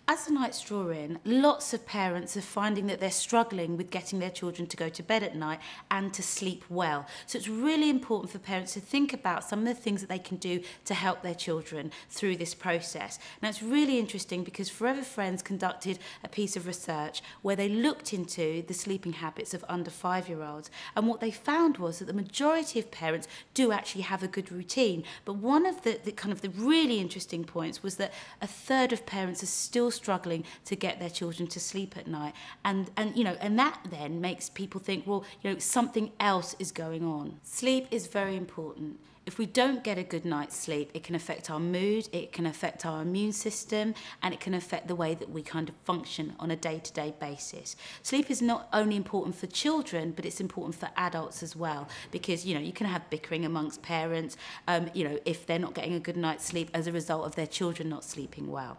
As the nights draw in, lots of parents are finding that they're struggling with getting their children to go to bed at night and to sleep well. So it's really important for parents to think about some of the things that they can do to help their children through this process. Now, it's really interesting because Forever Friends conducted a piece of research where they looked into the sleeping habits of under 5-year-olds, and what they found was that the majority of parents do actually have a good routine. But one of the really interesting points was that a third of parents are still struggling to get their children to sleep at night, and that then makes people think, well, something else is going on. Sleep is very important. If we don't get a good night's sleep, it can affect our mood, it can affect our immune system, and it can affect the way that we kind of function on a day-to-day basis. Sleep is not only important for children, but it's important for adults as well, because you can have bickering amongst parents, if they're not getting a good night's sleep as a result of their children not sleeping well.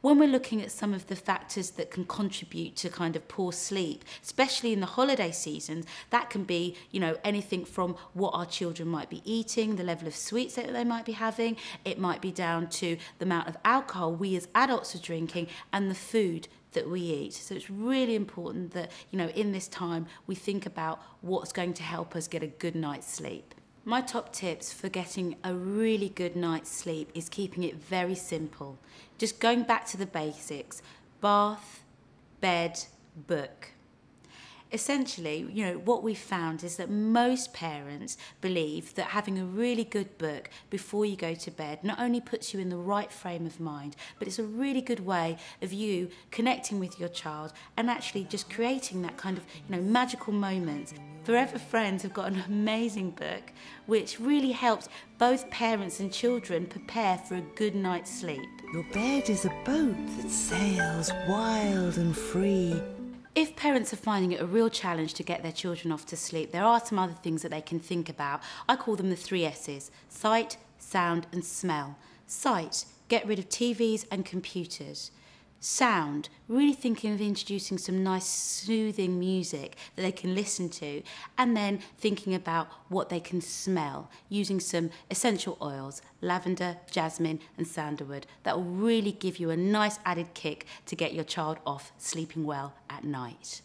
When we're looking at some of the factors that can contribute to kind of poor sleep, especially in the holiday seasons, that can be, anything from what our children might be eating, the level of sweets that they might be having. It might be down to the amount of alcohol we as adults are drinking and the food that we eat. So it's really important that, in this time, we think about what's going to help us get a good night's sleep. My top tips for getting a really good night's sleep is keeping it very simple. Just going back to the basics: bath, bed, book. Essentially, what we've found is that most parents believe that having a really good book before you go to bed not only puts you in the right frame of mind, but it's a really good way of you connecting with your child and actually just creating that kind of, magical moment. Forever Friends have got an amazing book which really helps both parents and children prepare for a good night's sleep. Your bed is a boat that sails wild and free. If parents are finding it a real challenge to get their children off to sleep, there are some other things that they can think about. I call them the 3 S's: sight, sound and smell. Sight, get rid of TVs and computers. Sound, really thinking of introducing some nice soothing music that they can listen to, and then thinking about what they can smell, using some essential oils, lavender, jasmine and sandalwood. That will really give you a nice added kick to get your child off sleeping well at night.